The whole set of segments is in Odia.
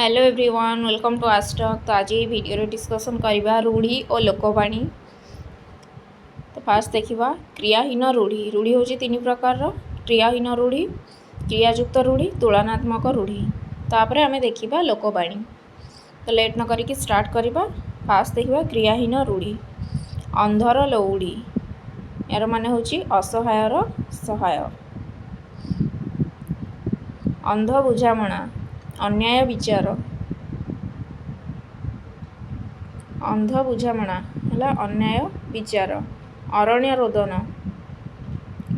हेलो एवरीवन वेलकम टू आस्टक। तो आज ये वीडियो डिस्कसन करवा रूढ़ी और लोकवाणी। तो फास्ट देखा क्रियाहीन रूढ़ी। रूढ़ी हूँ तीन प्रकार क्रियाहीन रूढ़ी, क्रियायुक्त रूढ़ी, तुलनात्मक रूढ़ी। तापर आम देखा लोकवाणी। तो लेट न करिकी स्टार्ट करवा। फास्ट देखा क्रियाहीन रूढ़ी। अंधर लौड़ी यार मान हूँ असहायर सहाय। अंध बुझामणा अन्याय विचार। अंध बुझामणा है अन्याय विचार। अरण्य रोदन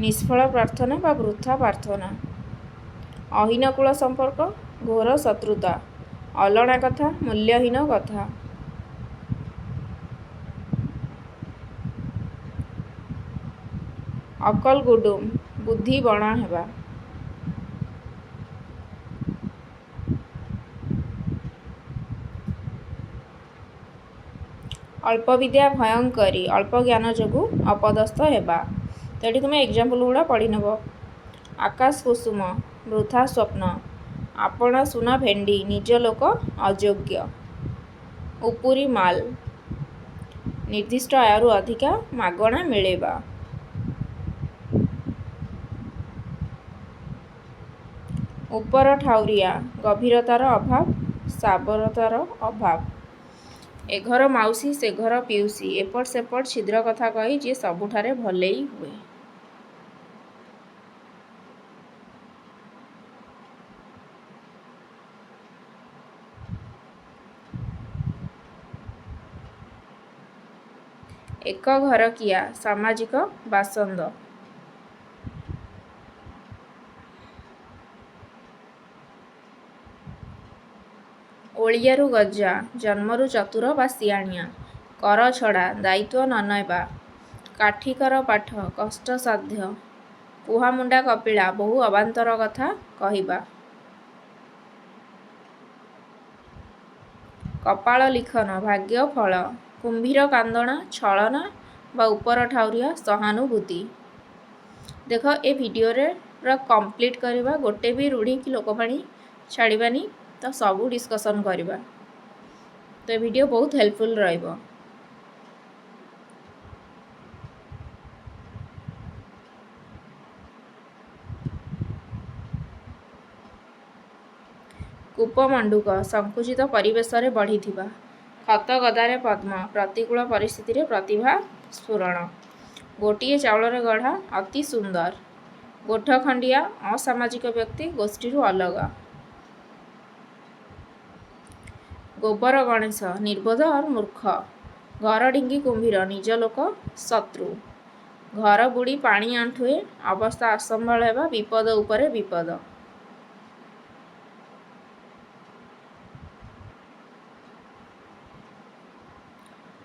निष्फल प्रार्थना बा वृथा प्रार्थना। अहीनकूल संपर्क घोर शत्रुता। अलणा कथा मूल्यहीन कथा। अकल गुडुम बुद्धि बणा हेबा। अल्प विद्या भयंकरी अल्प ज्ञान जोगु अपदस्थ हेबा। तो ये तुम एग्जाम्पल गुड़ा पढ़ी नब। आकाश कुसुम वृथा स्वप्न। आपण सुना भेंडी निज लोक अयोग्य। उपुरी माल निर्दिष्ट आयु अधिका मागणा मिलेबा। उपर ठाउरिया गभीरतार अभाव साबरतार अभाव। ए घर माउसी से घर पिउसी एपट सेपट छिद्र कथा कही जे सबुठारे भलेई हुए। एक घर किया सामाजिक बासंद। ओलियारू गजा जन्मरू चतुर बा सियाणिया। कर छड़ा दायित्व न नेबा। काठिकर पाठ कष्टसाध्य। कुहामुंडा कपिला बहु अबांतर कथा कहिबा। कपाल लिखन भाग्य फल। कुंभीर कांदणा छलना बा उपर ठाउरिया सहानुभूति। देख ए वीडियो रे पूरा कंप्लीट करवा। गोटे भी रूढ़ी कि लोकवाणी छाड़बानी। तो सबू डिस्कसन करवा। तो ये वीडियो बहुत हेल्पफुल रहिबो। कूपमंडूक संकुचित परिवेश रे बढ़िथिबा। खत गदारे पद्म प्रतिकूल परिस्थिति रे प्रतिभा स्फुरण। गोटिए चाउलर गढ़ा अति सुंदर। गोठ खंडिया असामाजिक व्यक्ति गोष्ठी अलग। गोबर गणेश निर्बोध और मूर्ख। घर ढिंगी कुंभीर निज लोक शत्रु। घर बुड़ी पानी आंठुए अवस्था असंभाल हेबा विपद उपरे विपद।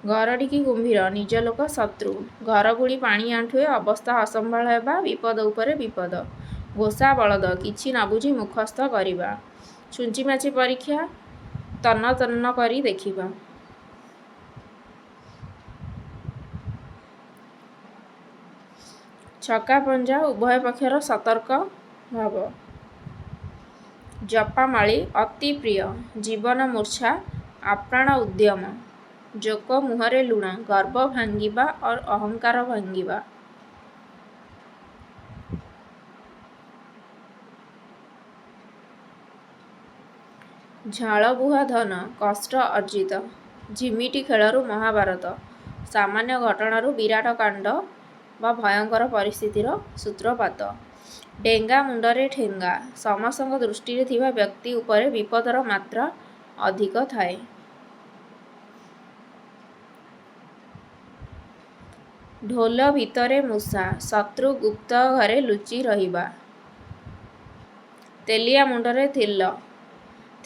घर ढिकी कुंभीर निज लोक शत्रु। घर बुड़ी पानी आंठुए अवस्था असंभाल हेबा विपद उपरे विपद। घोषा बलद किछि न बुझी मुखस्थ करिबा। छुंची माची परीक्षा तन्न तन्न करी देखिबा। छक्का पंजा उभय पक्षर सतर्क भाव। जपामाळी अति प्रिय। जीवन मूर्छा आप्राण उद्यम। जोक मुहरे लुण गर्व भांगिबा और अहंकार भांगिबा। झाल बुहा धन कष्ट अर्जित। झिमिटी खेलरू महाभारत सामान्य घटनारू विराट कांड बा भयंकर परिस्थितिर सूत्रपात। डेंगा मुंडरे ठेंगा समस्त दृष्टि थिबा व्यक्ति उपरे विपदर मात्रा अधिक थाए। ढोल भितरे मूषा शत्रु गुप्त घरे लुचि रहिबा। तेलिया मुंडरे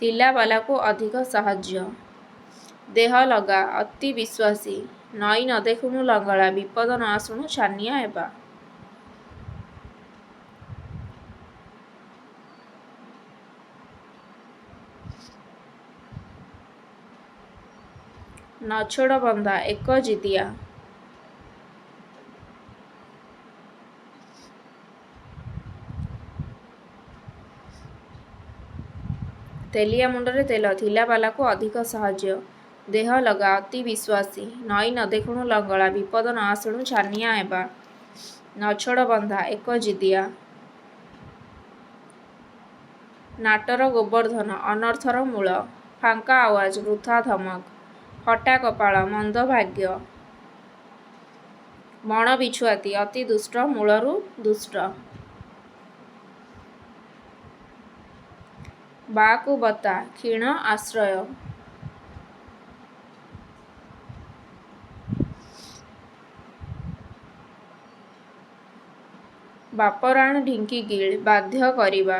थिला बालाको अधिक साहाଯ୍य। देह लगा अति विश्वासी नई न देखुणु लंगड़ा विपद न आसुणु छानिया हेबा। नछोड़ बंधा एक जिदिया। ତେଲିଆ ମୁଣ୍ଡରେ ତେଲ ଥିଲା ବାଲାକୁ ଅଧିକ ସାହାଯ୍ୟ। ଦେହ ଲଗା ଅତି ବିଶ୍ୱାସୀ। ନଈ ନ ଦେଖୁଣୁ ଲଙ୍ଗଳା ବିପଦ ନ ଆସୁଣୁ ଛାନିଆ ହେବା। ନଛୋଡ଼ ବନ୍ଧା ଏକ ଜିଦିଆ। ନାଟର ଗୋବର୍ଦ୍ଧନ ଅନର୍ଥର ମୂଳ। ଫାଙ୍କା ଆୱାଜ ବୃଥା ଧମକ। ଫଟା କପାଳ ମନ୍ଦ ଭାଗ୍ୟ। ମଣ ବିଛୁଆତି ଅତି ଦୁଷ୍ଟ ମୂଳରୁ ଦୁଷ୍ଟ। ବାକୁ ବତା କ୍ଷୀଣ ଆଶ୍ରୟ। ବାପରାଣ ଢିଙ୍କି ଗିଳ୍ ବାଧ୍ୟ କରିବା।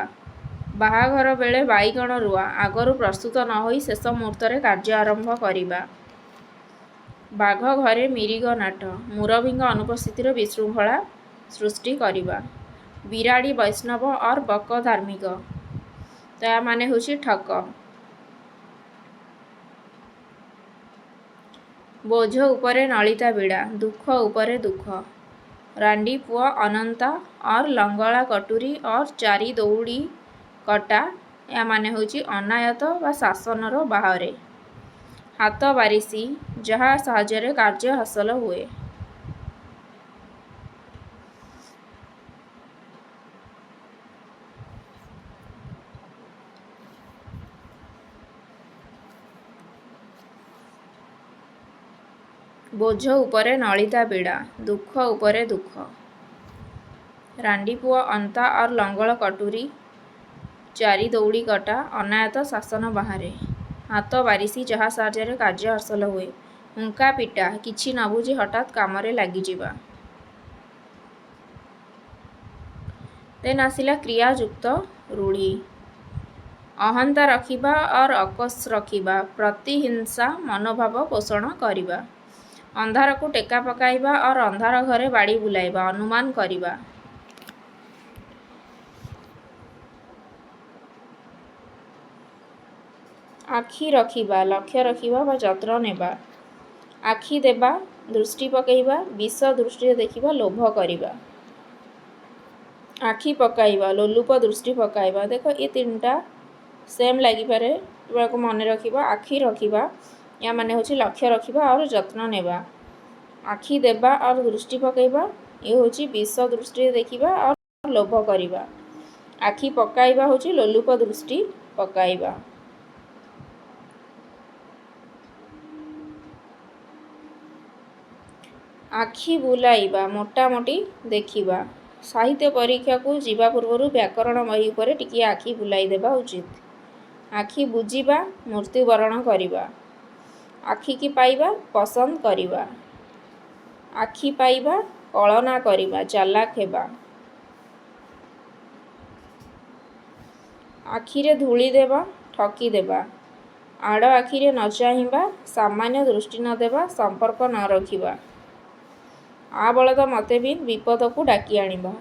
ବାହାଘର ବେଳେ ବାଇଗଣ ରୁଆ ଆଗରୁ ପ୍ରସ୍ତୁତ ନ ହୋଇ ଶେଷ ମୁହୂର୍ତ୍ତରେ କାର୍ଯ୍ୟ ଆରମ୍ଭ କରିବା। ବାଘ ଘରେ ମିରିଗ ନାଟ ମୁରବୀଙ୍କ ଅନୁପସ୍ଥିତିର ବିଶୃଙ୍ଖଳା ସୃଷ୍ଟି କରିବା। ବିରାଡ଼ି ବୈଷ୍ଣବ ଅର୍ ବକ ଧାର୍ମିକ। ତ ଏହା ମାନେ ହେଉଛି ଠକ। ବୋଝ ଉପରେ ନଳିତା ବିଡ଼ା ଦୁଃଖ ଉପରେ ଦୁଃଖ। ରାଣ୍ଡି ପୁଅ ଅନନ୍ତା ଅର୍ ଲଙ୍ଗଳା କଟୁରୀ ଅର୍ ଚାରି ଦଉଡ଼ି କଟା ଏହା ମାନେ ହେଉଛି ଅନାୟତ ବା ଶାସନର ବାହାରେ। ହାତ ବାରିଶି ଯାହା ସାହାଯ୍ୟରେ କାର୍ଯ୍ୟ ହାସଲ ହୁଏ। ବୋଝ ଉପରେ ନଳିତା ବିଡ଼ା ଦୁଃଖ ଉପରେ ଦୁଃଖ। ରାଣ୍ଡି ପୁଅ ଅନ୍ତା ଅର୍ ଲଙ୍ଗଳ କଟୁରୀ ଚାରି ଦଉଡ଼ି କଟା ଅନାୟତ ଶାସନ ବାହାରେ। ହାତ ବାରିଶି ଯାହା ସାହାଯ୍ୟରେ କାର୍ଯ୍ୟ ହାସଲ ହୁଏ। ହୁଙ୍କା ପିଟା କିଛି ନ ବୁଝି ହଠାତ୍ କାମରେ ଲାଗିଯିବା। ଦେନ୍ ଆସିଲା କ୍ରିୟାଯୁକ୍ତ ରୂଢ଼ି। ଅହନ୍ତା ରଖିବା ଅର୍ ଅକସ୍ ରଖିବା ପ୍ରତିହିଂସା ମନୋଭାବ ପୋଷଣ କରିବା। ଅନ୍ଧାରକୁ ଟେକା ପକାଇବା ଅର୍ ଅନ୍ଧାର ଘରେ ବାଡ଼ି ବୁଲାଇବା ଅନୁମାନ କରିବା। ଆଖି ରଖିବା ଲକ୍ଷ୍ୟ ରଖିବା ବା ଯତ୍ନ ନେବା। ଆଖି ଦେବା ଦୃଷ୍ଟି ପକାଇବା ବିଷ ଦୃଷ୍ଟିରେ ଦେଖିବା ଲୋଭ କରିବା। ଆଖି ପକାଇବା ଲୋଲୁପ ଦୃଷ୍ଟି ପକାଇବା। ଦେଖ ଏ ତିନିଟା ସେମ୍ ଲାଗିପାରେ ଏଗୁଡ଼ାକୁ ମନେ ରଖିବା। ଆଖି ରଖିବା ଏହା ମାନେ ହେଉଛି ଲକ୍ଷ୍ୟ ରଖିବା ଆଉ ଯତ୍ନ ନେବା। ଆଖି ଦେବା ଆଉ ଦୃଷ୍ଟି ପକାଇବା ଏ ହେଉଛି ବିଷ ଦୃଷ୍ଟିରେ ଦେଖିବା ଆଉ ଲୋଭ କରିବା। ଆଖି ପକାଇବା ହେଉଛି ଲୋଲୁପ ଦୃଷ୍ଟି ପକାଇବା। ଆଖି ବୁଲାଇବା ମୋଟାମୋଟି ଦେଖିବା। ସାହିତ୍ୟ ପରୀକ୍ଷାକୁ ଯିବା ପୂର୍ବରୁ ବ୍ୟାକରଣ ବହି ଉପରେ ଟିକିଏ ଆଖି ବୁଲାଇ ଦେବା ଉଚିତ। ଆଖି ବୁଜିବା ମୃତ୍ୟୁବରଣ କରିବା। ଆଖିକି ପାଇବା ପସନ୍ଦ କରିବା। ଆଖି ପାଇବା କଳନା କରିବା ଚାଲାକ ହେବା। ଆଖିରେ ଧୂଳି ଦେବା ଠକି ଦେବା। ଆଡ଼ ଆଖିରେ ନ ଚାହିଁବା ସାମାନ୍ୟ ଦୃଷ୍ଟି ନ ଦେବା ସମ୍ପର୍କ ନ ରଖିବା। ଆ ବଳଦ ମୋତେ ବିନ୍ ବିପଦକୁ ଡାକି ଆଣିବା।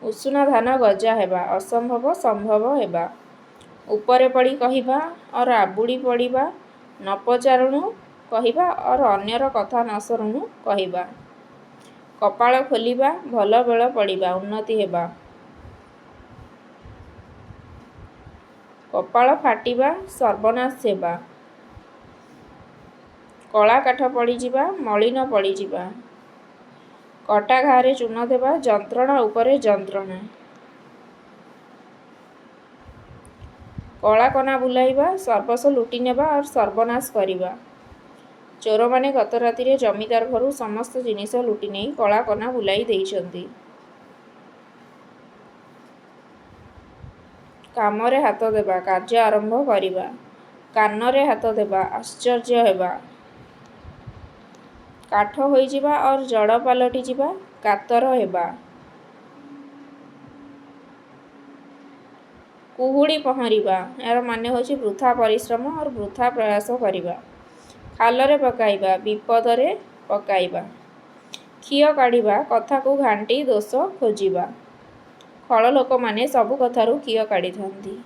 ଉଷୁନା ଧାନ ଗଜା ହେବା ଅସମ୍ଭବ ସମ୍ଭବ ହେବା। ଉପରେ ପଡ଼ି କହିବା ଅର୍ ଆବୁଡ଼ି ପଡ଼ିବା ନ ପଚାରୁଣୁ କହିବା ଅର୍ ଅନ୍ୟର କଥା ନ ଶୁଣୁଣୁ କହିବା। କପାଳ ଖୋଲିବା ଭଲ ବେଳ ପଡ଼ିବା ଉନ୍ନତି ହେବା। କପାଳ ଫାଟିବା ସର୍ବନାଶ ହେବା। କଳା କାଠ ପଡ଼ିଯିବା ମଳିନ ପଡ଼ିଯିବା। କଟା ଘାରେ ଚୂନ ଦେବା ଯନ୍ତ୍ରଣା ଉପରେ ଯନ୍ତ୍ରଣା। କଳା କନା ବୁଲାଇବା ସର୍ବସ୍ୱ ଲୁଟି ନେବା ଆଉ ସର୍ବନାଶ କରିବା। ଚୋରମାନେ ଗତ ରାତିରେ ଜମିଦାର ଘରୁ ସମସ୍ତ ଜିନିଷ ଲୁଟି ନେଇ କଳା କନା ବୁଲାଇ ଦେଇଛନ୍ତି। କାମରେ ହାତ ଦେବା କାର୍ଯ୍ୟ ଆରମ୍ଭ କରିବା। କାନରେ ହାତ ଦେବା ଆଶ୍ଚର୍ଯ୍ୟ ହେବା। କାଠ ହୋଇଯିବା ଅର୍ ଜଡ଼ ପାଲଟିଯିବା କାତର ହେବା। କୁହୁଡ଼ି ପହଁରିବା ଏହାର ମାନେ ହେଉଛି ବୃଥା ପରିଶ୍ରମ ଅର୍ ବୃଥା ପ୍ରୟାସ କରିବା। ଖାଲରେ ପକାଇବା ବିପଦରେ ପକାଇବା। ଖିଅ କାଢ଼ିବା କଥାକୁ ଘାଣ୍ଟି ଦୋଷ ଖୋଜିବା। ଖଳ ଲୋକମାନେ ସବୁ କଥାରୁ ଖିଅ କାଢ଼ିଥାନ୍ତି।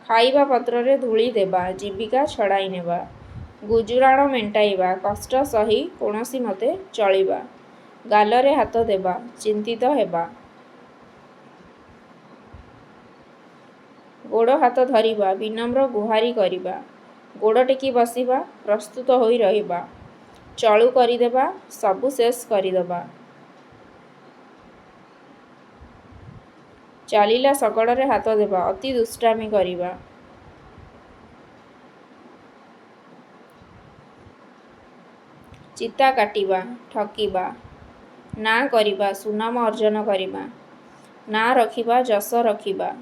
ଖାଇବା ପତ୍ରରେ ଧୂଳି ଦେବା ଜୀବିକା ଛଡ଼ାଇ ନେବା। ଗୁଜୁରାଣ ମେଣ୍ଟାଇବା କଷ୍ଟ ସହି କୌଣସି ମତେ ଚଳିବା। ଗାଲରେ ହାତ ଦେବା, ଚିନ୍ତିତ ହେବା। ଗୋଡ଼ ହାତ ଧରିବା, ବିନମ୍ର ଗୁହାରି କରିବା। ଗୋଡ଼ ଟେକି ବସିବା, ପ୍ରସ୍ତୁତ ହୋଇ ରହିବା। ଚଳୁ କରିଦେବା, ସବୁ ଶେଷ କରିଦେବା। ଚାଲିଲା ଶଗଡ଼ରେ ହାତ ଦେବା, ଅତି ଦୁଷ୍ଟାମି କରିବା। ଚିତା କାଟିବା, ଠକିବା। ନାଁ କରିବା, ସୁନାମ ଅର୍ଜନ କରିବା। ନାଁ ରଖିବା, ଯଶ ରଖିବା।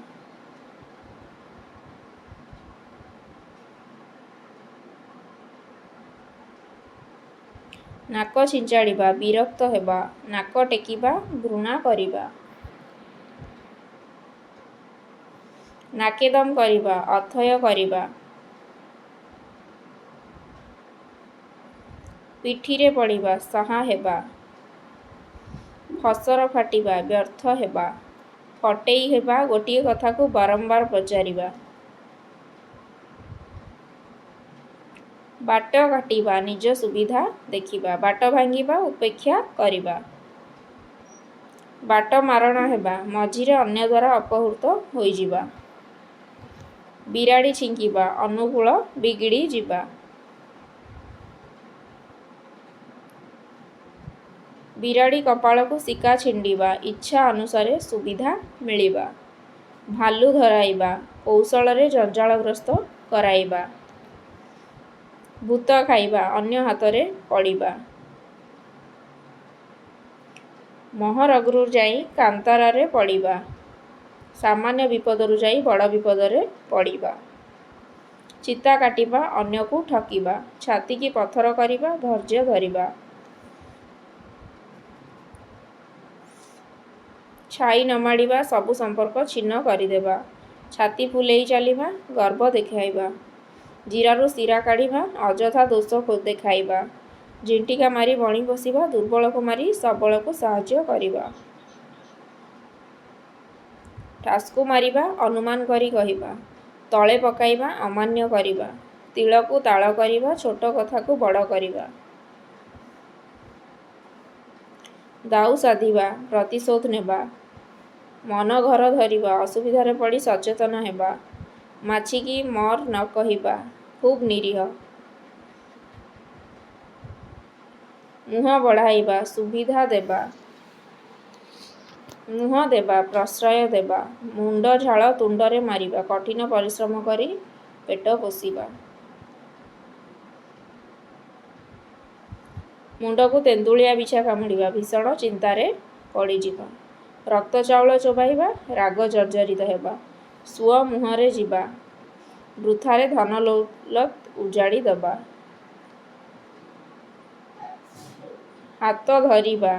ନାକ ଛିଞ୍ଚାଡ଼ିବା, ବିରକ୍ତ ହେବା। ନାକ ଟେକିବା, ଘୃଣା କରିବା। ନାକେଦମ କରିବା, ଅଥୟ କରିବା। ପିଠିରେ ପଡ଼ିବା, ସାହା ହେବା। ଫସର ଫାଟିବା, ବ୍ୟର୍ଥ ହେବା। ଫଟେଇ ହେବା, ଗୋଟିଏ କଥାକୁ ବାରମ୍ବାର ପଚାରିବା। ବାଟ କାଟିବା, ନିଜ ସୁବିଧା ଦେଖିବା। ବାଟ ଭାଙ୍ଗିବା, ଉପେକ୍ଷା କରିବା। ବାଟ ମାରଣା ହେବା, ମଝିରେ ଅନ୍ୟ ଦ୍ୱାରା ଅପହୃତ ହୋଇଯିବା। ବିରାଡ଼ି ଛିଙ୍କିବା, ଅନୁକୂଳ ବିଗିଡ଼ି ଯିବା। ବିରାଡ଼ି କପାଳକୁ ଶିକା ଛିଣ୍ଡିବା, ଇଚ୍ଛା ଅନୁସାରେ ସୁବିଧା ମିଳିବା। ଭାଲୁ ଧରାଇବା, କୌଶଳରେ ଜଞ୍ଜାଳଗ୍ରସ୍ତ କରାଇବା। ଭୂତ ଖାଇବା, ଅନ୍ୟ ହାତରେ ପଡ଼ିବା। ମହରଗରୁ ଯାଇ କାନ୍ତରାରେ ପଡ଼ିବା। ସାମାନ୍ୟ ବିପଦରୁ ଯାଇ ବଡ଼ ବିପଦରେ ପଡ଼ିବା। ଚିତା କାଟିବା, ଅନ୍ୟକୁ ଠକିବା। ଛାତିକି ପଥର କରିବା, ଧୈର୍ଯ୍ୟ ଧରିବା। ଛାଇ ନ ମାଡ଼ିବା, ସବୁ ସମ୍ପର୍କ ଛିନ୍ନ କରିଦେବା। ଛାତି ଫୁଲେଇ ଚାଲିବା, ଗର୍ବ ଦେଖାଇବା। ଜିରାରୁ ଶିରା କାଢ଼ିବା, ଅଯଥା ଦୋଷ ଦେଖାଇବା। ଝିଣ୍ଟିକା ମାରି ବଣି ବସିବା, ଦୁର୍ବଳକୁ ମାରି ସବଳକୁ ସାହାଯ୍ୟ କରିବା। ଠାସ୍କୁ ମାରିବା, ଅନୁମାନ କରି କହିବା। ତଳେ ପକାଇବା, ଅମାନ୍ୟ କରିବା। ତିଳକୁ ତାଳ କରିବା, ଛୋଟ କଥାକୁ ବଡ଼ କରିବା। ଦାଉ ସାଧିବା, ପ୍ରତିଶୋଧ ନେବା। ମନ ଘର ଧରିବା, ଅସୁବିଧାରେ ପଡ଼ି ସଚେତନ ହେବା। ମାଛିକି ମର ନ କହିବା, ଖୁବ୍ ନିରୀହ। ମୁହଁ ବଢ଼ାଇବା, ସୁବିଧା ଦେବା। ମୁହଁ ଦେବା, ପ୍ରଶ୍ରୟ ଦେବା। ମୁଣ୍ଡ ଝାଳ ତୁଣ୍ଡରେ ମାରିବା, କଠିନ ପରିଶ୍ରମ କରି ପେଟ ପୋଷିବା। ମୁଣ୍ଡକୁ ତେନ୍ତୁଳିଆ ବିଛା କାମୁଡ଼ିବା, ଭୀଷଣ ଚିନ୍ତାରେ ପଡ଼ିଯିବା। ରକ୍ତ ଚାଉଳ ଚୋବାଇବା, ରାଗ ଜର୍ଜରିତ ହେବା। ସୁଅ ମୁହଁରେ ଯିବା, ବୃଥାରେ ଧନ ଦୌଲତ ଉଜାଡ଼ି ଦେବା। ହାତ ଧରିବା,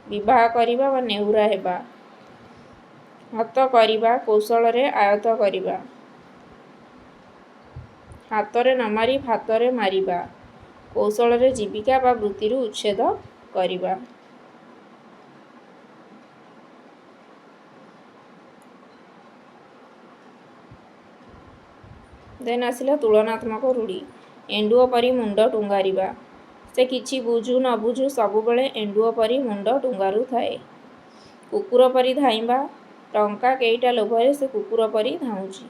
ବିବାହ କରିବା ବା ନେହୁରା ହେବା। ହତ କରିବା, କୌଶଳରେ ଆୟତ୍ତ କରିବା। ହାତରେ ନ ମାରି ଭାତରେ ମାରିବା, କୌଶଳରେ ଜୀବିକା ବା ବୃତ୍ତିରୁ ଉଚ୍ଛେଦ କରିବା। ଦେନ୍ ଆସିଲା ତୁଳନାତ୍ମକ ରୂଢ଼ି। ଏଣ୍ଡୁଅ ପରି ମୁଣ୍ଡ ଟୁଙ୍ଗାରିବା। ସେ କିଛି ବୁଝୁ ନ ବୁଝୁ ସବୁବେଳେ ଏଣ୍ଡୁଅ ପରି ମୁଣ୍ଡ ଟୁଙ୍ଗାରୁଥାଏ। କୁକୁର ପରି ଧାଇଁବା, ଟଙ୍କା କେଇଟା ଲୋଭରେ ସେ କୁକୁର ପରି ଧାଉଁଛି।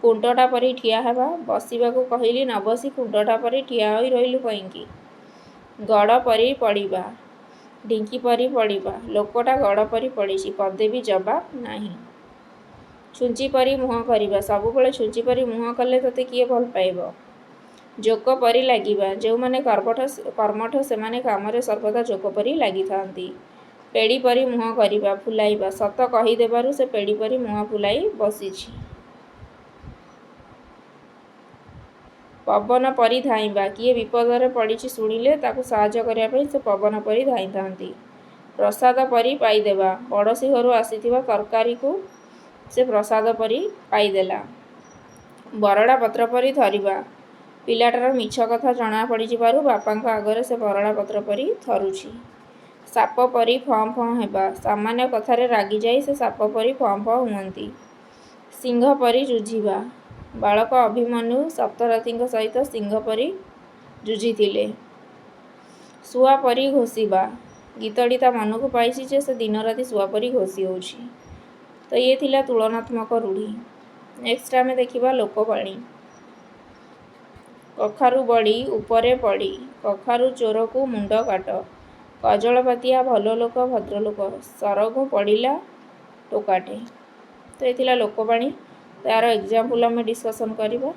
ଖୁଣ୍ଟଟା ପରି ଠିଆ ହେବା, ବସିବାକୁ କହିଲି ନ ବସି ଖୁଣ୍ଟଟା ପରି ଠିଆ ହୋଇ ରହିଲୁ କାହିଁକି? ଗଡ଼ ପରି ପଡ଼ିବା, ଢିଙ୍କି ପରି ପଡ଼ିବା। ଲୋକଟା ଗଡ଼ ପରି ପଡ଼ିଛି, ପଦେ ବି ଜବାବ ନାହିଁ। ଛୁଞ୍ଚି ପରି ମୁହଁ କରିବା, ସବୁବେଳେ ଛୁଞ୍ଚି ପରି ମୁହଁ କଲେ ତୋତେ କିଏ ଭଲ ପାଇବ? ଜୋକ ପରି ଲାଗିବା, ଯେଉଁମାନେ କର୍ମଠ ସେମାନେ କାମରେ ସର୍ବଦା ଜୋକ ପରି ଲାଗିଥାନ୍ତି। ପେଡ଼ି ପରି ମୁହଁ କରିବା, ଫୁଲାଇବା। ସତ କହିଦେବାରୁ ସେ ପେଡ଼ି ପରି ମୁହଁ ଫୁଲାଇ ବସିଛି। ପବନ ପରି ଧାଇଁବା, କିଏ ବିପଦରେ ପଡ଼ିଛି ଶୁଣିଲେ ତାକୁ ସାହାଯ୍ୟ କରିବା ପାଇଁ ସେ ପବନ ପରି ଧାଇଁଥାନ୍ତି। ପ୍ରସାଦ ପରି ପାଇଦେବା, ପଡ଼ୋଶୀ ଘରୁ ଆସିଥିବା ତରକାରୀକୁ ସେ ପ୍ରସାଦ ପରି ପାଇଦେଲା। ବରଡ଼ା ପତ୍ର ପରି ଥରିବା, ପିଲାଟାର ମିଛ କଥା ଜଣା ପଡ଼ିଯିବାରୁ ବାପାଙ୍କ ଆଗରେ ସେ ବରଡ଼ା ପତ୍ର ପରି ଥରୁଛି। ସାପ ପରି ଫଁ ଫଁ ହେବା, ସାମାନ୍ୟ କଥାରେ ରାଗିଯାଇ ସେ ସାପ ପରି ଫଁ ଫଁ ହୁଅନ୍ତି। ସିଂହ ପରି ଯୁଝିବା, ବାଳକ ଅଭିମନ୍ୟୁ ସପ୍ତରଥୀଙ୍କ ସହିତ ସିଂହ ପରି ଯୁଝିଥିଲେ। ଶୁଆ ପରି ଘୋଷିବା, गीतटी ता मन को पाई जे से दिन राति शुआपरी घोषी होउछि। तो ये थिला तुलनात्मक रूढ़ी। नेक्स्ट आम देखा लोकवाणी। कखारू बड़ी उपरे पड़ी, कखारू चोर को मुंड काट, कजलपातिया भल लोक भद्रलोक, सरगु पड़िला टोकाटे। तो ये थिला लोकवाणी। तार एग्जाम्पल आम डिस्कसन करवा।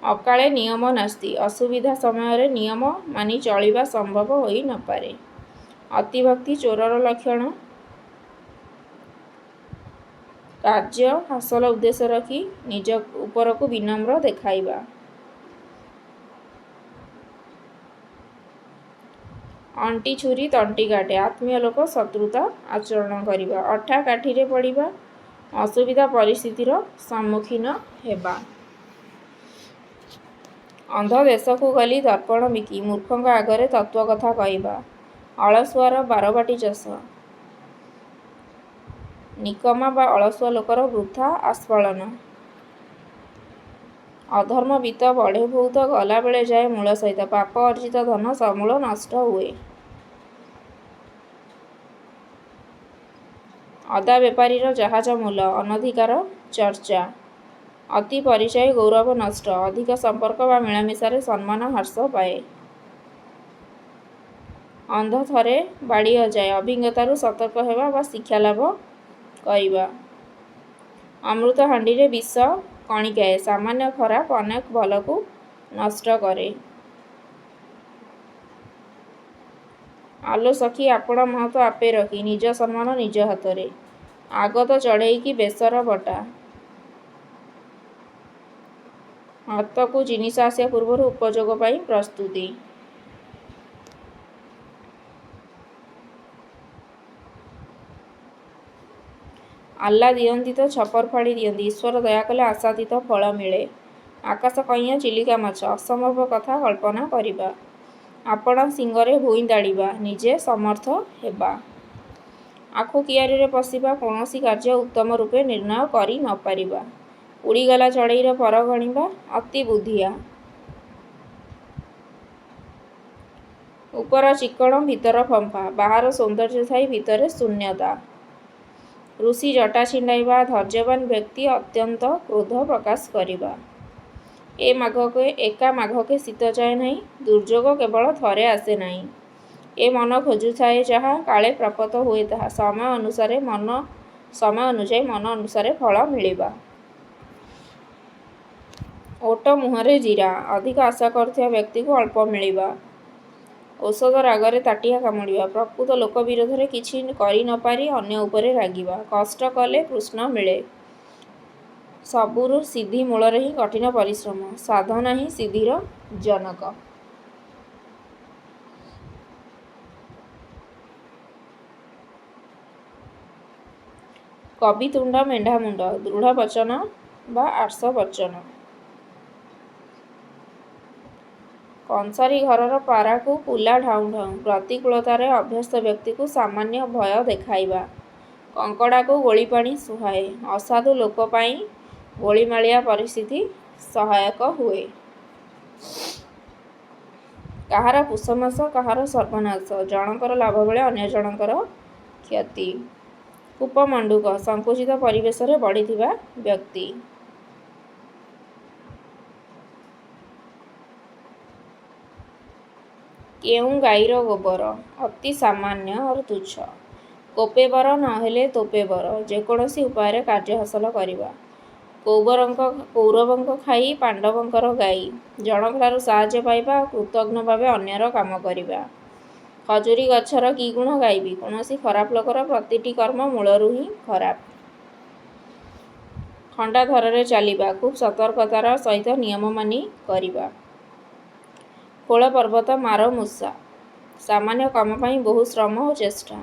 अकाले नियम नास्ति, असुविधा समय नियम मानि चलिबा संभव होई न पारे। अतिभक्ति चोरर लक्षण। कार्य हासिल उद्देश्य रखी निज उपर को विनम्र देखाइबा। अंटी छुरी तंटी काटे, आत्मीय लोक शत्रुता आचरण करिबा। अठा काठीरे पड़िबा, असुविधा परिस्थितिर सम्मुखीन हेबा। अंध देश को गली दर्पण बिकी, मूर्खंक आगरे तत्व कथा कहवा। अलसुआर बारबाटी चाष, निकमा बा अलसुआ लोकर वृथा आस्फालन। अधर्म वित्त बढ़े बहुत, गला बेले जाए मूल सहित, पाप अर्जित धन समूल नष्ट हुए। अदा बेपारीर जहाज मूल, अनधिकार चर्चा। अति परिचय गौरव नष्ट, अधिक संपर्क बा मिलामिशारे सम्मान ह्रास पाए। अंध थरे बाड़ी अजाए, अभिज्ञतारू सतर्क हेबा बा शिक्षा लाभ करिबा। अमृत हांडी विष कणिकाए, सामान्य खराब अनेक भल को नष्ट करे। आलो सखी आपण महत आपे रखी, निज सम्मान निज हाथरे। आगत चढ़ई की बेसर बटा, हाथ को जिनिस आसिया पूर्व उपयोग पाई प्रस्तुति। आल्ला दियंती तो छपर फाड़ी दियंती, ईश्वर दया कले आशातीत फल मिले। आकाश कइया चिलिका माछ, असंभव कथा कल्पना करिबा। आपण सिंगरे भूई दाड़िबा, निजे समर्थ हेबा। आखु कियारी पशिबा, कौनसी कार्य उत्तम रूपे निर्णय करि न पारिबा। उड़ीगला चढ़ईर पर गणिबा, अति बुद्धिया। ऊपर चिक्कण भीतर फंफा, बाहर सौंदर्य थाई भीतर शून्यता। ऋषि जटा छिंडाइबा, धैर्यवान व्यक्ति अत्यंत क्रोध प्रकाश करिबा। ए माघके एका माघके शीत जाए नहीं, दुर्योग केवल थरे आसे नहीं। ए मन खोजुथाए जहा, काले प्राप्त हुए ताहा। समय अनुसारे मन अनुसारे फल मिलिबा। ओट मुहरे जीरा, अधिक आशा करुथिबा व्यक्ति को अल्प मिलिबा। औषध रागरे ताटिया कामुड़िबा, प्रकृत लोक विरोधरे किछि करि न पारि अन्य उपरे रागिबा। कष्ट कले कृष्ण मिले, सबुरु सिद्धि मूलरे ही कठिन परिश्रम। साधना ही सिद्धिर जनक। कवि तुंड मेढ़ा मुंड, दृढ़ वचन बा आर्ष वचन। कंसारी घरर पारा को पुला ढाऊ ढाऊ, प्रतिकूलतार अभ्यस्त व्यक्ति को सामान्य भय देखाइबा। कंकड़ा को गोली पानी सुहाए, असाधु लोक पाई गोलीमालिया परिस्थिति सहायक हुए। कहार पुषमास कहार सर्वनाश, जनकर लाभ बेले अन्य जनकर क्षति। कूपमंडूक, संकुचित परिवेश रे बढ़िथिबा व्यक्ति। केउं गाईर गोबर, अति सामान्य और तुच्छ। कोपेबर नहेले तोपेबर, जेकोसी उपाय कार्य हासिल करिबा। कौरवंक खाई पांडवंकर गाई, जनकठारु साहाय्य पाइबा, कृतज्ञ भावे अन्यर काम करिबा। खजुरी गछर की गुण गाइबी, कौनसी खराब लोकर प्रतिटी कर्म मूलरु ही खराब। खंडा धରରେ चलिबा, खूब सतर्कतार सहित नियम मानि करिबा। खोल पर्वत मार मूषा, सामान्य काम पाई बहु श्रम और चेष्टा।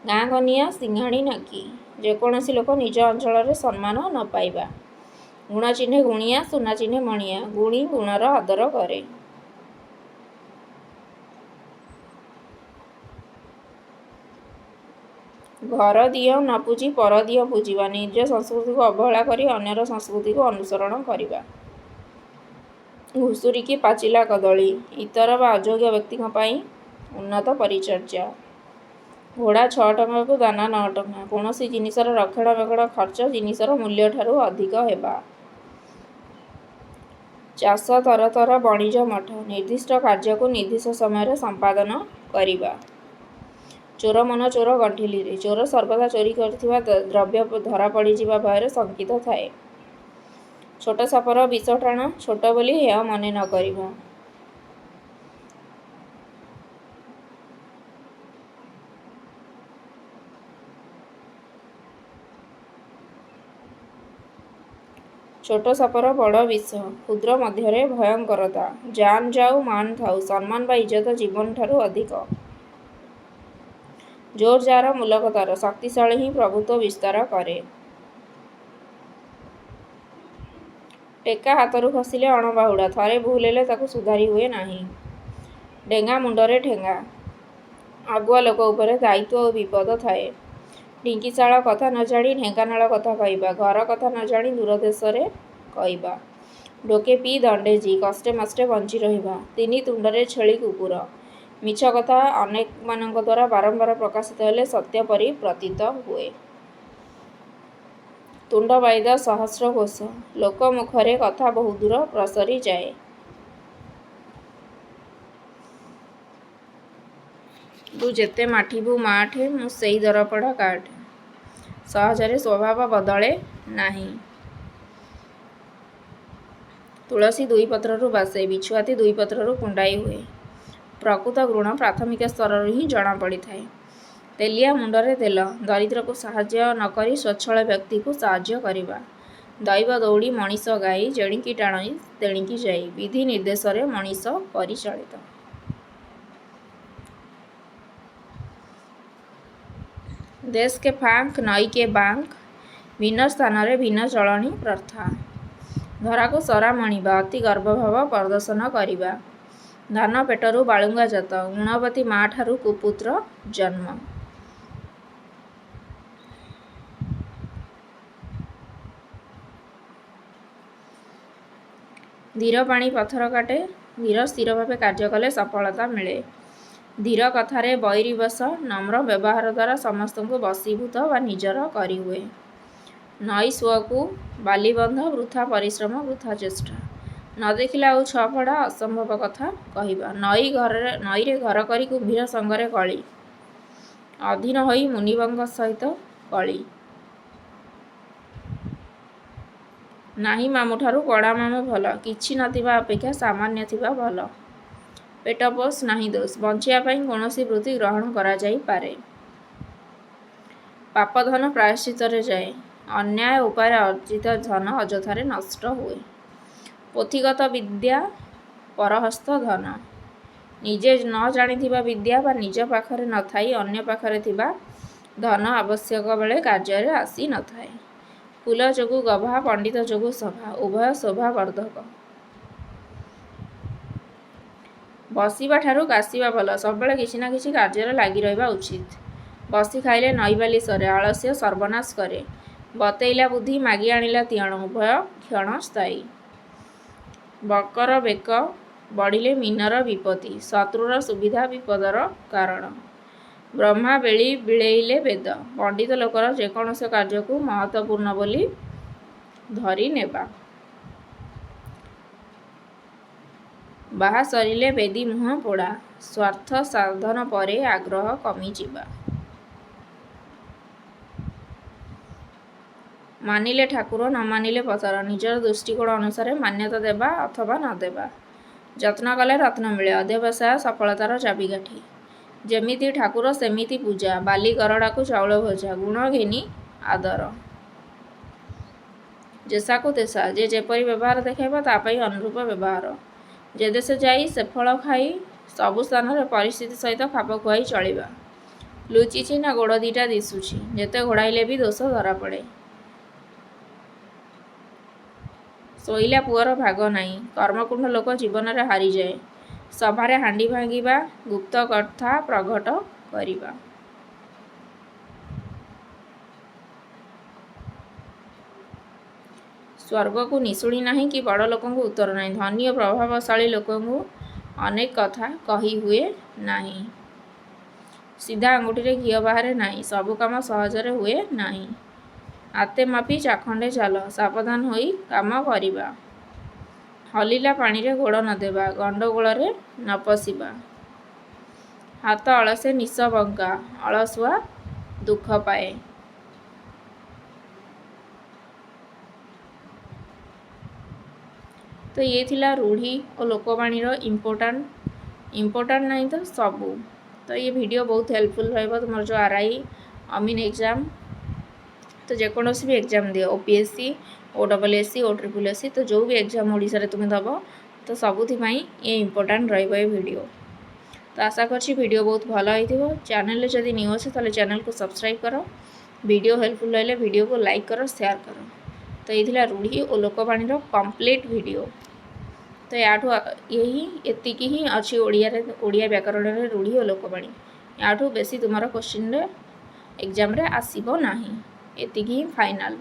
गाँ गनिया सिंघाणी नाकी, जेकोसी लोक निज अंचल सम्मान न पाइबा। गुण चिन्हे गुणिया, सुना चिन्हे मणिया, गुणी गुणर आदर करे। घर दियो न पूजी पर दियो पूजिबा, निज संस्कृति को अवहेला करी अन्यर संस्कृति को अनुसरण करिबा। ଘୁଷୁରିକି ପାଚିଲା କଦଳୀ, ଇତର ବା ଅଯୋଗ୍ୟ ବ୍ୟକ୍ତିଙ୍କ ପାଇଁ ଉନ୍ନତ ପରିଚର୍ଯ୍ୟା। ଘୋଡ଼ା 6 ଟଙ୍କାକୁ ଦାନା 9 ଟଙ୍କା। କୌଣସି ଜିନିଷର ରକ୍ଷଣାବେକ୍ଷଣ ଖର୍ଚ୍ଚ ଜିନିଷର ମୂଲ୍ୟଠାରୁ ଅଧିକ ହେବା। ଚାଷ ତରତର ବଣିଜ ମଠ, ନିର୍ଦ୍ଦିଷ୍ଟ କାର୍ଯ୍ୟକୁ ନିର୍ଦ୍ଦିଷ୍ଟ ସମୟରେ ସମ୍ପାଦନ କରିବା। ଚୋର ମନ ଚୋର ଗଣ୍ଠିଲିରେ, ଚୋର ସର୍ବଦା ଚୋରି କରିଥିବା ଦ୍ରବ୍ୟ ଧରା ପଡ଼ିଯିବା ଭୟରେ ଶଙ୍କିତ ଥାଏ। ଛୋଟ ସାପର ବିଷ ଟାଣ, ଛୋଟ ବୋଲି ଏହା ମନେ ନ କରିବା। ଛୋଟ ସାପର ବଡ଼ ବିଷ, କ୍ଷୁଦ୍ର ମଧ୍ୟରେ ଭୟଙ୍କରତା। ଜାନ୍ ଯାଉ ମାନ ଥାଉ, ସମ୍ମାନ ବା ଇଜ୍ଜତ ଜୀବନଠାରୁ ଅଧିକ। ଜୋର ଯାହାର ମୂଲକ ତାର, ଶକ୍ତିଶାଳୀ ହିଁ ପ୍ରଭୁତ୍ୱ ବିସ୍ତାର କରେ। ଟେକା ହାତରୁ ଖସିଲେ ଅଣବାହୁଡ଼ା, ଥରେ ଭୁଲ ହେଲେ ତାକୁ ସୁଧାରି ହୁଏ ନାହିଁ। ଡେଙ୍ଗା ମୁଣ୍ଡରେ ଠେଙ୍ଗା, ଆଗୁଆ ଲୋକ ଉପରେ ଦାୟିତ୍ୱ ଓ ବିପଦ ଥାଏ। ଢିଙ୍କିଶାଳ କଥା ନ ଜାଣି ଢେଙ୍କାନାଳ କଥା କହିବା, ଘର କଥା ନ ଜାଣି ଦୂରଦେଶରେ କହିବା। ଢୋକେ ପିଇ ଦଣ୍ଡେ ଜି, କଷ୍ଟେ ମଷ୍ଟେ ବଞ୍ଚି ରହିବା। ତିନି ତୁଣ୍ଡରେ ଛେଳି କୁକୁର, ମିଛ କଥା ଅନେକମାନଙ୍କ ଦ୍ୱାରା ବାରମ୍ବାର ପ୍ରକାଶିତ ହେଲେ ସତ୍ୟ ପରି ପ୍ରତୀତ ହୁଏ। ତୁଣ୍ଡ ବାଇଦ ସହସ୍ର କୋଶ, ଲୋକ ମୁଖରେ କଥା ବହୁ ଦୂର ପ୍ରସରି ଯାଏ। ତୁ ଯେତେ ମାଠିବୁ ମାଠେ, ମୁଁ ସେଇ ଦରପୋଡ଼ା କାଠ। ସହଜରେ ସ୍ୱଭାବ ବଦଳେ ନାହିଁ। ତୁଳସୀ ଦୁଇ ପତ୍ରରୁ ବାସେ, ବିଛୁଆତି ଦୁଇ ପତ୍ରରୁ କୁଣ୍ଡାଇ ହୁଏ। ପ୍ରକୃତ ଘୃଣ ପ୍ରାଥମିକ ସ୍ତରରୁ ହିଁ ଜଣାପଡ଼ିଥାଏ। ତେଲିଆ ମୁଣ୍ଡରେ ତେଲ, ଦରିଦ୍ରକୁ ସାହାଯ୍ୟ ନ କରି ସ୍ୱଚ୍ଛଳ ବ୍ୟକ୍ତିକୁ ସାହାଯ୍ୟ କରିବା। ଦୈବ ଦୌଡ଼ି ମଣିଷ ଗାଇ, ଯେଣିକି ଟାଣି ତେଣିକି ଯାଇ। ବିଧି ନିର୍ଦ୍ଦେଶରେ ମଣିଷ ପରିଚାଳିତ। ଦେଶ କେ ଫାଙ୍କ ନଈ କେ ବାଙ୍କ, ଭିନ୍ନ ସ୍ଥାନରେ ଭିନ୍ନ ଚଳଣି ପ୍ରଥା। ଧରାକୁ ସରା ମଣିବା, ଅତି ଗର୍ବଭାବ ପ୍ରଦର୍ଶନ କରିବା। ଧାନ ପେଟରୁ ବାଳୁଙ୍ଗା ଜାତ, ଗୁଣବତୀ ମା'ଠାରୁ କୁପୁତ୍ର ଜନ୍ମ। ଧୀର ପାଣି ପଥର କାଟେ, ଧୀର ସ୍ଥିର ଭାବେ କାର୍ଯ୍ୟ କଲେ ସଫଳତା ମିଳେ। ଧୀର କଥାରେ ବୈରୀ ବଶ, ନମ୍ର ବ୍ୟବହାର ଦ୍ୱାରା ସମସ୍ତଙ୍କୁ ବଶୀଭୂତ ବା ନିଜର କରିହୁଏ। ନଈ ସୁଅକୁ ବାଲିବନ୍ଧ, ବୃଥା ପରିଶ୍ରମ ବୃଥା ଚେଷ୍ଟା। ନ ଦେଖିଲେ ଆଉ 6 ଫଡ଼ା, ଅସମ୍ଭବ କଥା କହିବା। ନଈରେ ଘର କରି କୁମ୍ଭୀର ସଙ୍ଗରେ କଳି, ଅଧୀନ ହୋଇ ମୁନିବଙ୍କ ସହିତ କଳି। ନାହିଁ ମାମୁଁଠାରୁ କଡ଼ା ମାମୁଁ ଭଲ, କିଛି ନଥିବା ଅପେକ୍ଷା ସାମାନ୍ୟ ଥିବା ଭଲ। ପେଟ ପୋଷ ନାହିଁ ଦୋଷ, ବଞ୍ଚିବା ପାଇଁ କୌଣସି ବୃତ୍ତି ଗ୍ରହଣ କରାଯାଇପାରେ। ପାପ ଧନ ପ୍ରାୟଶ୍ଚିତ୍ତରେ ଯାଏ, ଅନ୍ୟାୟ ଉପାୟରେ ଅର୍ଜିତ ଧନ ଅଯଥାରେ ନଷ୍ଟ ହୁଏ। ପୋଥିଗତ ବିଦ୍ୟା ପରହସ୍ତ ଧନ, ନିଜେ ନ ଜାଣିଥିବା ବିଦ୍ୟା ବା ନିଜ ପାଖରେ ନଥାଇ ଅନ୍ୟ ପାଖରେ ଥିବା ଧନ ଆବଶ୍ୟକ ବେଳେ କାର୍ଯ୍ୟରେ ଆସି ନଥାଏ। ଫୁଲ ଯୋଗୁ ଗଭା, ପଣ୍ଡିତ ଯୋଗୁ ସଭା, ଉଭୟ ଶୋଭା ବର୍ଦ୍ଧକ। ବସିବାଠାରୁ କାଶିବା ଭଲ, ସବୁବେଳେ କିଛି ନା କିଛି କାର୍ଯ୍ୟରେ ଲାଗି ରହିବା ଉଚିତ। ବସି ଖାଇଲେ ନଈବାଲି ସରେ, ଆଳସ୍ୟ ସର୍ବନାଶ କରେ। ବତେଇଲା ବୁଦ୍ଧି, ମାଗି ଆଣିଲା ତିଅଣ, ଉଭୟ କ୍ଷଣସ୍ଥାୟୀ। ବକର ବେକ ବଢ଼ିଲେ ମୀନର ବିପତ୍ତି, ଶତ୍ରୁର ସୁବିଧା ବିପଦର କାରଣ। ବ୍ରହ୍ମା ବେଳି ବିଳେଇଲେ ବେଦ, ପଣ୍ଡିତ ଲୋକର ଯେକୌଣସି କାର୍ଯ୍ୟକୁ ମହତ୍ତ୍ୱପୂର୍ଣ୍ଣ ବୋଲି ଧରି ନେବା। ବାହା ସରିଲେ ବେଦୀ ମୁହଁ ପୋଡ଼ା, ସ୍ୱାର୍ଥ ସାଧନ ପରେ ଆଗ୍ରହ କମିଯିବା। ମାନିଲେ ଠାକୁର, ନ ମାନିଲେ ପଥର। ନିଜର ଦୃଷ୍ଟିକୋଣ ଅନୁସାରେ ମାନ୍ୟତା ଦେବା ଅଥବା ନ ଦେବା। ଯତ୍ନ କଲେ ରତ୍ନ ମିଳେ, ଅଧ୍ୟବସାୟ ସଫଳତାର ଚାବିକାଠି। ଯେମିତି ଠାକୁର ସେମିତି ପୂଜା, ବାଲି ଗରଡ଼ାକୁ ଚାଉଳ ଭଜା। ଗୁଣ ଘେନି ଆଦର, ଯେସାକୁ ତେସା। ଯେ ଯେପରି ବ୍ୟବହାର ଦେଖାଇବ, ତା ପାଇଁ ଅନୁରୂପ ବ୍ୟବହାର। ଯେ ଦେଶ ଯାଇ ସେ ଫଳ ଖାଇ, ସବୁ ସ୍ଥାନରେ ପରିସ୍ଥିତି ସହିତ ଖାପ ଖୁଆଇ ଚଳିବା। ଲୁଚିଛି ନା ଗୋଡ଼ ଦିଟା ଦିଶୁଛି, ଯେତେ ଘୋଡ଼ାଇଲେ ବି ଦୋଷ ଧରାପଡ଼େ। ଶୋଇଲା ପୁଅର ଭାଗ ନାହିଁ, କର୍ମକୁଣ୍ଠ ଲୋକ ଜୀବନରେ ହାରିଯାଏ। ସଭାରେ ହାଣ୍ଡି ଭାଙ୍ଗିବା, ଗୁପ୍ତ କଥା ପ୍ରଘଟ କରିବା। स्वर्ग को निशुणी नहीं कि बड़ लोक उत्तर नहीं। धनी और प्रभावशाली लोक अनेक कथा कही हुए नहीं। सीधा आंगुठी घी बाहर नहीं। सबु काम सहजरे हुए नहीं। हाथे मापी चाखंडे चाल। सावधान होई काम करिबा। हलिला पानी रे गोड़ न देबा। गंडगोल रे न पशिबा। हाथ अलसे निश बंका। अलसुआ दुख पाए। तो ये थिला रूढ़ी और लोकवाणी इम्पोर्टाट नहीं तो सबू। तो ये वीडियो बहुत हेल्पफुल रहिबो तुमर जो आरआई अमीन एग्जाम तो जेकोसी भी एग्जाम दियो ओपीएससी ओडब्ल्यूएससी ओट्रिपलएससी तो जो भी एग्जाम ओडिशा रे तुम दब तो सबुथि ये इम्पोर्टाट रहिबो ये वीडियो। तो आशा करछि वीडियो बहुत भल होइथिबो। चैनल जदि न्यू अछि ताले चैनल को सब्सक्राइब करो। वीडियो हेल्पफुल रहले वीडियो को लाइक करो शेयर करो। तो ये रूढ़ी और लोकवाणी कंप्लीट वीडियो। तो याठू यही एतिकी ही अच्छी ओडिया व्याकरण रे रूढ़ी और लोकवाणी। याठू बेसी तुमर क्वेश्चन रे एग्जाम रे आसीबो नाही। एतिकी ही फाइनल।